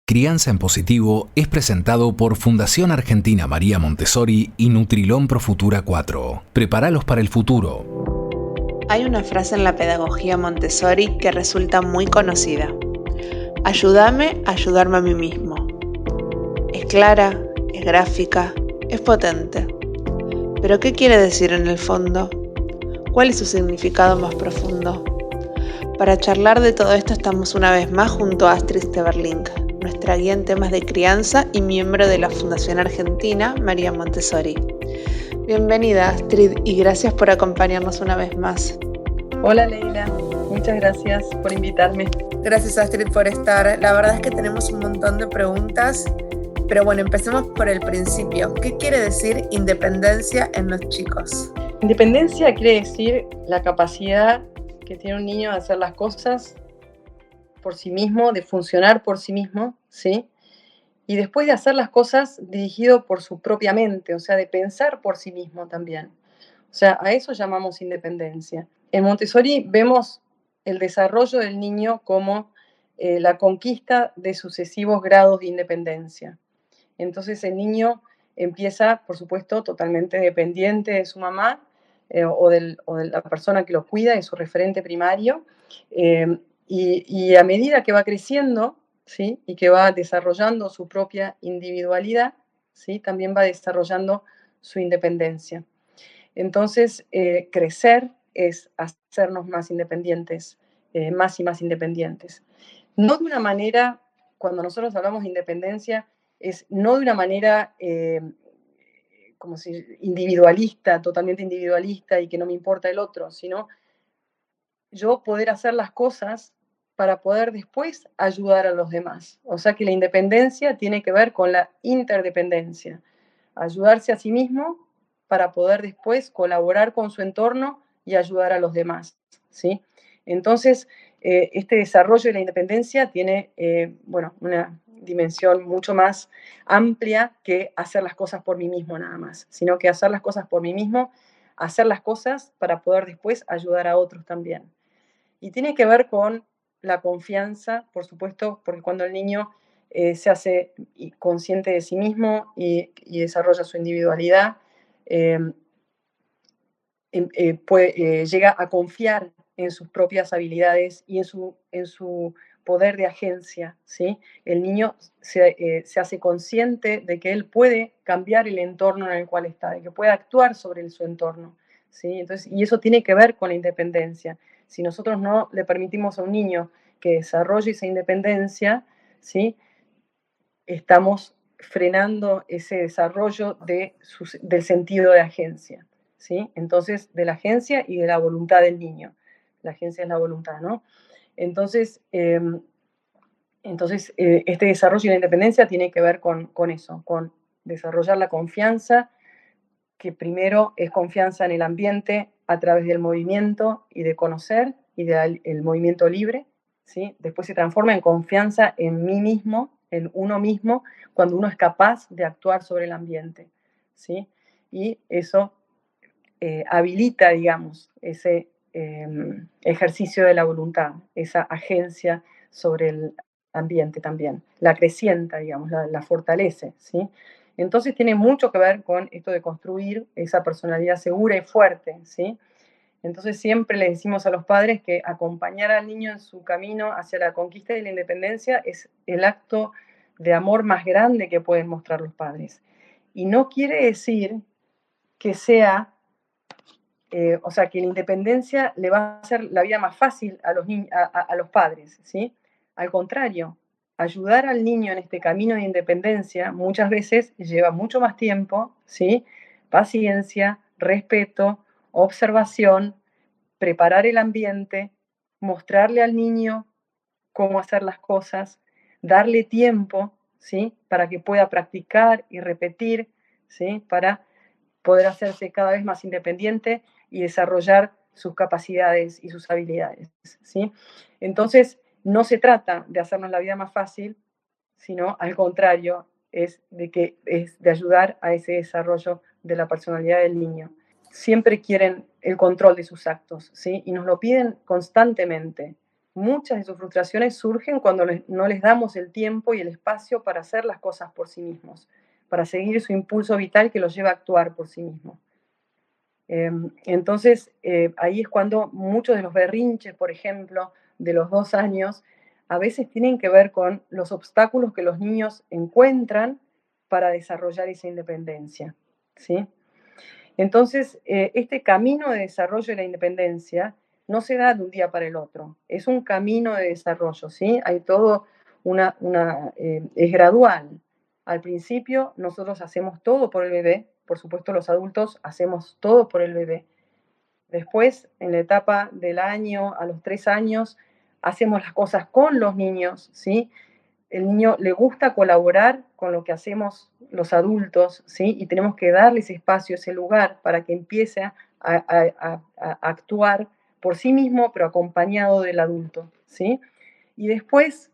Crianza en Positivo es presentado por Fundación Argentina María Montessori y Nutrilón Profutura 4. Prepáralos para el futuro. Hay una frase en la pedagogía Montessori que resulta muy conocida. Ayúdame a ayudarme a mí mismo. Es clara, es gráfica, es potente. ¿Pero qué quiere decir en el fondo? ¿Cuál es su significado más profundo? Para charlar de todo esto estamos una vez más junto a Astrid Steverlink, nuestra guía en temas de crianza y miembro de la Fundación Argentina María Montessori. Bienvenida, Astrid, y gracias por acompañarnos una vez más. Hola, Leila. Muchas gracias por invitarme. Gracias, Astrid, por estar. La verdad es que tenemos un montón de preguntas, pero bueno, empecemos por el principio. ¿Qué quiere decir independencia en los chicos? Independencia quiere decir la capacidad que tiene un niño de hacer las cosas por sí mismo, de funcionar por sí mismo, ¿sí? Y después de hacer las cosas dirigido por su propia mente, o sea, de pensar por sí mismo también. O sea, a eso llamamos independencia. En Montessori vemos el desarrollo del niño como la conquista de sucesivos grados de independencia. Entonces el niño empieza, por supuesto, totalmente dependiente de su mamá o de la persona que lo cuida, de su referente primario, y a medida que va creciendo, ¿sí? Y que va desarrollando su propia individualidad, ¿sí? También va desarrollando su independencia. Entonces, crecer es hacernos más independientes, más y más independientes. No de una manera, cuando nosotros hablamos de independencia, es no de una manera como si individualista, totalmente individualista y que no me importa el otro, sino yo poder hacer las cosas para poder después ayudar a los demás. O sea que la independencia tiene que ver con la interdependencia, ayudarse a sí mismo para poder después colaborar con su entorno y ayudar a los demás, ¿sí? Entonces, este desarrollo de la independencia tiene, una dimensión mucho más amplia que hacer las cosas por mí mismo nada más, sino que hacer las cosas por mí mismo, hacer las cosas para poder después ayudar a otros también. Y tiene que ver con la confianza, por supuesto, porque cuando el niño se hace consciente de sí mismo y desarrolla su individualidad, eh, llega a confiar en sus propias habilidades y en su poder de agencia, ¿sí? El niño se hace consciente de que él puede cambiar el entorno en el cual está, de que puede actuar sobre su entorno, ¿sí? Entonces, y eso tiene que ver con la independencia. Si nosotros no le permitimos a un niño que desarrolle esa independencia, ¿sí? Estamos frenando ese desarrollo del sentido de agencia, ¿sí? Entonces, de la agencia y de la voluntad del niño. La agencia es la voluntad, ¿no? Entonces, este desarrollo de la independencia tiene que ver con eso, con desarrollar la confianza, que primero es confianza en el ambiente a través del movimiento y de conocer y del movimiento libre, ¿sí? Después se transforma en confianza en mí mismo, en uno mismo, cuando uno es capaz de actuar sobre el ambiente, ¿sí? Y eso habilita, digamos, ese ejercicio de la voluntad, esa agencia sobre el ambiente también. La acrecienta, digamos, la fortalece, ¿sí? Entonces tiene mucho que ver con esto de construir esa personalidad segura y fuerte, ¿sí? Entonces siempre le decimos a los padres que acompañar al niño en su camino hacia la conquista de la independencia es el acto de amor más grande que pueden mostrar los padres. Y no quiere decir que sea, que la independencia le va a hacer la vida más fácil a los padres, ¿sí? Al contrario, ayudar al niño en este camino de independencia muchas veces lleva mucho más tiempo, ¿sí? Paciencia, respeto, observación, preparar el ambiente, mostrarle al niño cómo hacer las cosas, darle tiempo, ¿sí? Para que pueda practicar y repetir, ¿sí? Para poder hacerse cada vez más independiente y desarrollar sus capacidades y sus habilidades, ¿sí? Entonces, no se trata de hacernos la vida más fácil, sino al contrario, es de ayudar a ese desarrollo de la personalidad del niño. Siempre quieren el control de sus actos, ¿sí? Y nos lo piden constantemente. muchas de sus frustraciones surgen cuando no les damos el tiempo y el espacio para hacer las cosas por sí mismos, para seguir su impulso vital que los lleva a actuar por sí mismos. Entonces, ahí es cuando muchos de los berrinches, por ejemplo, de los 2 años, a veces tienen que ver con los obstáculos que los niños encuentran para desarrollar esa independencia, ¿sí? Entonces, este camino de desarrollo de la independencia no se da de un día para el otro, es un camino de desarrollo, ¿sí? Hay todo es gradual. Al principio nosotros hacemos todo por el bebé, por supuesto los adultos hacemos todo por el bebé. Después, en la etapa del año, a los 3 años, hacemos las cosas con los niños, ¿sí? El niño le gusta colaborar con lo que hacemos los adultos, ¿sí? Y tenemos que darle ese espacio, ese lugar para que empiece a actuar por sí mismo, pero acompañado del adulto, ¿sí? Y después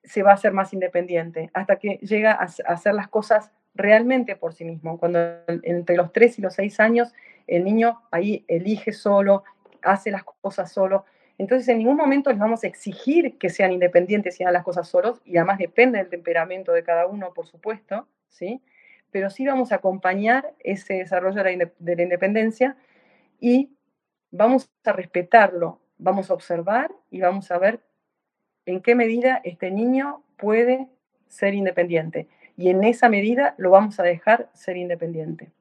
se va a hacer más independiente, hasta que llega a hacer las cosas realmente por sí mismo. Cuando entre los 3 y los 6 años, el niño ahí elige solo, hace las cosas solo. Entonces, en ningún momento les vamos a exigir que sean independientes y hagan las cosas solos, y además depende del temperamento de cada uno, por supuesto, ¿sí? Pero sí vamos a acompañar ese desarrollo de la independencia y vamos a respetarlo, vamos a observar y vamos a ver en qué medida este niño puede ser independiente. Y en esa medida lo vamos a dejar ser independiente.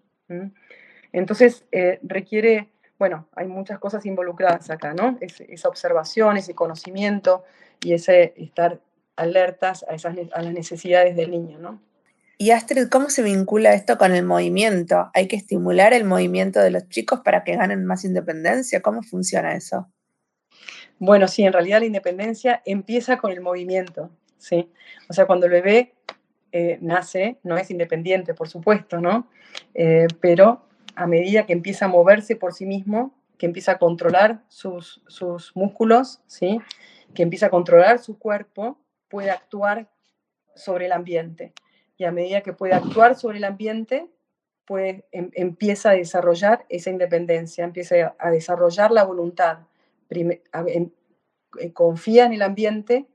Entonces, requiere, bueno, hay muchas cosas involucradas acá, ¿no? Esa observación, ese conocimiento y ese estar alertas a las necesidades del niño, ¿no? Y Astrid, ¿cómo se vincula esto con el movimiento? ¿Hay que estimular el movimiento de los chicos para que ganen más independencia? ¿Cómo funciona eso? Bueno, sí, en realidad la independencia empieza con el movimiento, ¿sí? O sea, cuando el bebé nace, no es independiente, por supuesto, ¿no? Pero a medida que empieza a moverse por sí mismo, que empieza a controlar sus músculos, ¿sí? Que empieza a controlar su cuerpo, puede actuar sobre el ambiente. Y a medida que puede actuar sobre el ambiente, pues empieza a desarrollar esa independencia, empieza a desarrollar la voluntad. Confía en el ambiente,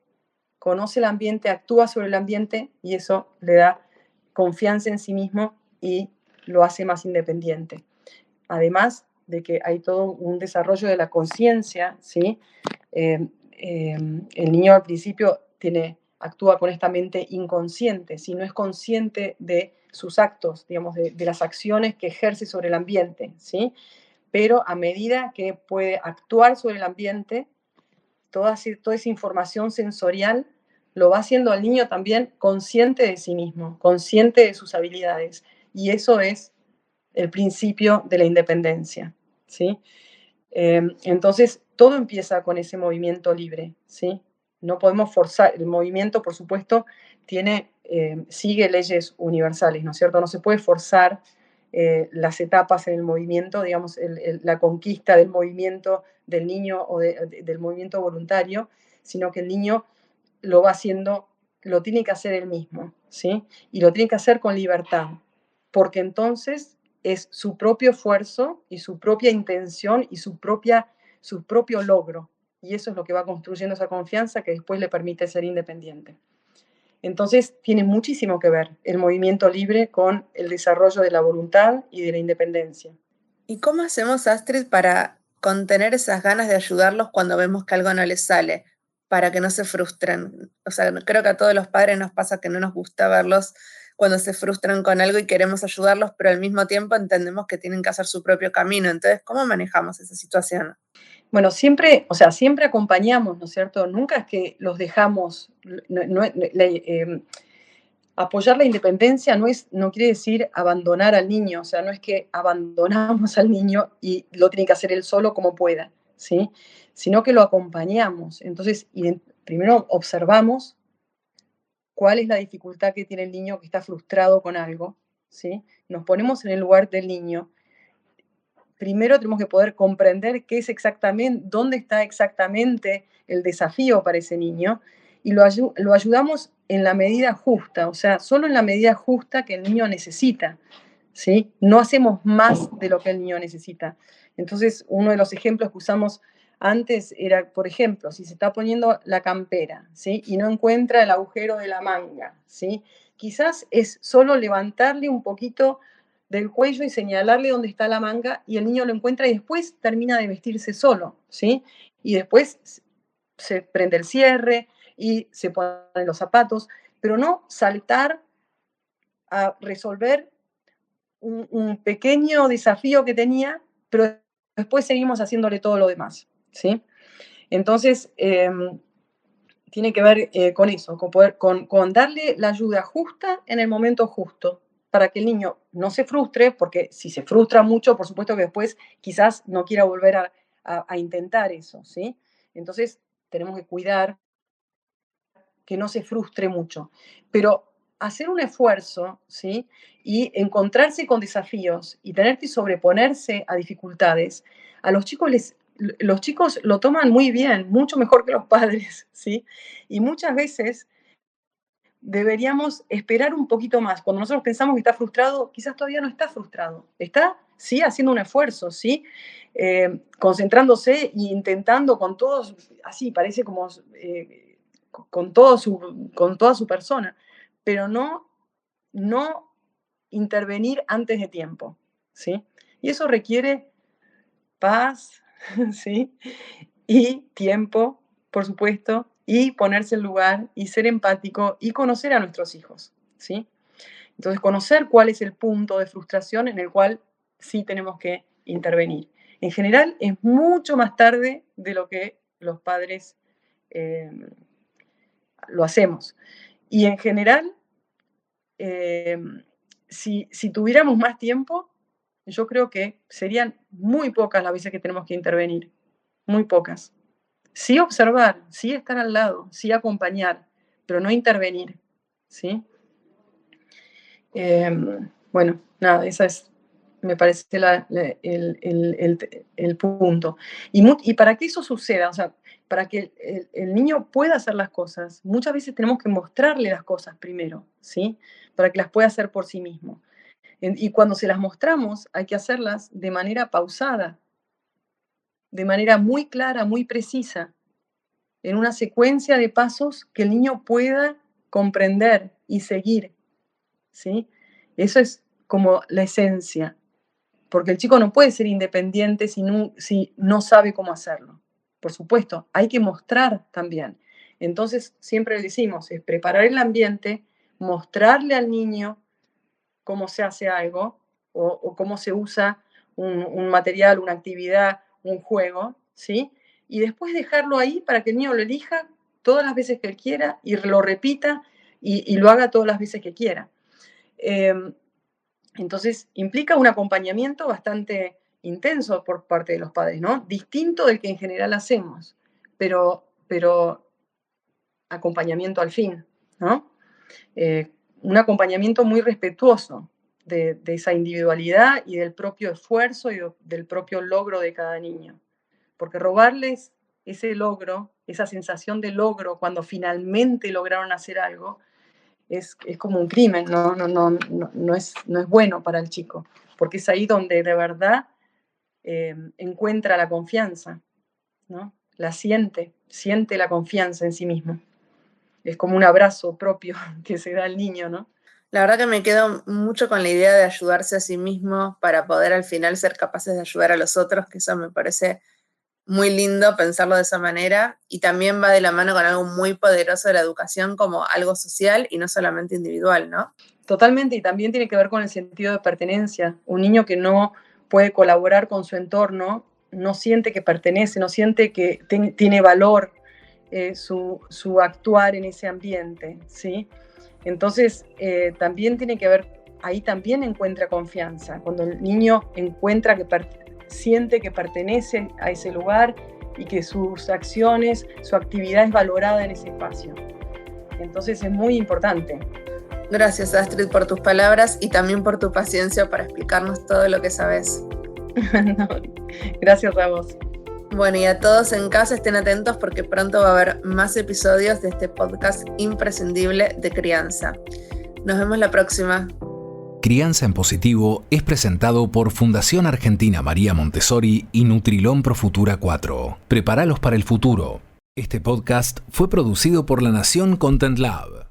conoce el ambiente, actúa sobre el ambiente y eso le da confianza en sí mismo y lo hace más independiente. Además de que hay todo un desarrollo de la conciencia, ¿sí? El niño al principio actúa con esta mente inconsciente, si no es consciente de sus actos, digamos, de las acciones que ejerce sobre el ambiente, ¿sí? Pero a medida que puede actuar sobre el ambiente, toda esa información sensorial lo va haciendo al niño también consciente de sí mismo, consciente de sus habilidades. Y eso es el principio de la independencia, ¿sí? Entonces, todo empieza con ese movimiento libre, ¿sí? No podemos forzar, el movimiento, por supuesto, sigue leyes universales, ¿no es cierto? No se puede forzar las etapas en el movimiento, digamos, la conquista del movimiento del niño o del movimiento voluntario, sino que el niño lo va haciendo, lo tiene que hacer él mismo, ¿sí? Y lo tiene que hacer con libertad, porque entonces es su propio esfuerzo y su propia intención y su propio logro. Y eso es lo que va construyendo esa confianza que después le permite ser independiente. Entonces, tiene muchísimo que ver el movimiento libre con el desarrollo de la voluntad y de la independencia. ¿Y cómo hacemos, Astrid, para contener esas ganas de ayudarlos cuando vemos que algo no les sale, para que no se frustren? O sea, creo que a todos los padres nos pasa que no nos gusta verlos cuando se frustran con algo y queremos ayudarlos, pero al mismo tiempo entendemos que tienen que hacer su propio camino. Entonces, ¿cómo manejamos esa situación? Bueno, siempre acompañamos, ¿no es cierto? Nunca es que los dejamos. Apoyar la independencia no quiere decir abandonar al niño, o sea, no es que abandonamos al niño y lo tiene que hacer él solo como pueda, ¿sí? Sino que lo acompañamos. Entonces, primero observamos cuál es la dificultad que tiene el niño que está frustrado con algo, ¿sí? Nos ponemos en el lugar del niño. Primero tenemos que poder comprender dónde está exactamente el desafío para ese niño y lo ayudamos en la medida justa, o sea, solo en la medida justa que el niño necesita, ¿sí? No hacemos más de lo que el niño necesita. Entonces, uno de los ejemplos que usamos Antes era, por ejemplo, si se está poniendo la campera, ¿sí? Y no encuentra el agujero de la manga, ¿sí? Quizás es solo levantarle un poquito del cuello y señalarle dónde está la manga y el niño lo encuentra y después termina de vestirse solo, ¿sí? Y después se prende el cierre y se ponen los zapatos, pero no saltar a resolver un pequeño desafío que tenía, pero después seguimos haciéndole todo lo demás, ¿sí? Entonces, tiene que ver con eso, con darle la ayuda justa en el momento justo, para que el niño no se frustre, porque si se frustra mucho, por supuesto que después quizás no quiera volver a intentar eso, ¿sí? Entonces, tenemos que cuidar que no se frustre mucho. Pero hacer un esfuerzo, ¿sí? Y encontrarse con desafíos y tener que sobreponerse a dificultades, a los chicos lo toman muy bien, mucho mejor que los padres, ¿sí? Y muchas veces deberíamos esperar un poquito más. Cuando nosotros pensamos que está frustrado, quizás todavía no está frustrado. Está, sí, haciendo un esfuerzo, sí, concentrándose e intentando con todos, así, parece como con toda su persona, pero no intervenir antes de tiempo, ¿sí? Y eso requiere paz, ¿sí? Y tiempo, por supuesto, y ponerse en lugar y ser empático y conocer a nuestros hijos, ¿sí? Entonces, conocer cuál es el punto de frustración en el cual sí tenemos que intervenir. En general, es mucho más tarde de lo que los padres lo hacemos. Y en general, si tuviéramos más tiempo, yo creo que serían muy pocas las veces que tenemos que intervenir, muy pocas. Sí observar, sí estar al lado, sí acompañar, pero no intervenir, ¿sí? Bueno, nada, esa es, me parece el punto. Y para que eso suceda, o sea, para que el niño pueda hacer las cosas, muchas veces tenemos que mostrarle las cosas primero, ¿sí? Para que las pueda hacer por sí mismo. Y cuando se las mostramos, hay que hacerlas de manera pausada, de manera muy clara, muy precisa, en una secuencia de pasos que el niño pueda comprender y seguir, ¿sí? Eso es como la esencia, porque el chico no puede ser independiente si no sabe cómo hacerlo. Por supuesto, hay que mostrar también. Entonces, siempre le decimos, es preparar el ambiente, mostrarle al niño cómo se hace algo o cómo se usa un material, una actividad, un juego, ¿sí? Y después dejarlo ahí para que el niño lo elija todas las veces que él quiera y lo repita y lo haga todas las veces que quiera. Entonces, implica un acompañamiento bastante intenso por parte de los padres, ¿no? Distinto del que en general hacemos, pero acompañamiento al fin, ¿no? Un acompañamiento muy respetuoso de esa individualidad y del propio esfuerzo y del propio logro de cada niño. Porque robarles ese logro, esa sensación de logro cuando finalmente lograron hacer algo, es como un crimen, no es bueno para el chico, porque es ahí donde de verdad encuentra la confianza, ¿no? La siente la confianza en sí mismo. Es como un abrazo propio que se da al niño, ¿no? La verdad que me quedo mucho con la idea de ayudarse a sí mismo para poder al final ser capaces de ayudar a los otros, que eso me parece muy lindo pensarlo de esa manera, y también va de la mano con algo muy poderoso de la educación como algo social y no solamente individual, ¿no? Totalmente, y también tiene que ver con el sentido de pertenencia. Un niño que no puede colaborar con su entorno, no siente que pertenece, no siente que tiene valor su actuar en ese ambiente, ¿sí? Entonces, también tiene que ver, ahí también encuentra confianza. Cuando el niño encuentra siente que pertenece a ese lugar y que sus acciones, su actividad es valorada en ese espacio. Entonces es muy importante. Gracias, Astrid, por tus palabras y también por tu paciencia para explicarnos todo lo que sabes. No, gracias a vos. Bueno, y a todos en casa estén atentos porque pronto va a haber más episodios de este podcast imprescindible de crianza. Nos vemos la próxima. Crianza en Positivo es presentado por Fundación Argentina María Montessori y Nutrilón Pro Futura 4. Preparalos para el futuro. Este podcast fue producido por La Nación Content Lab.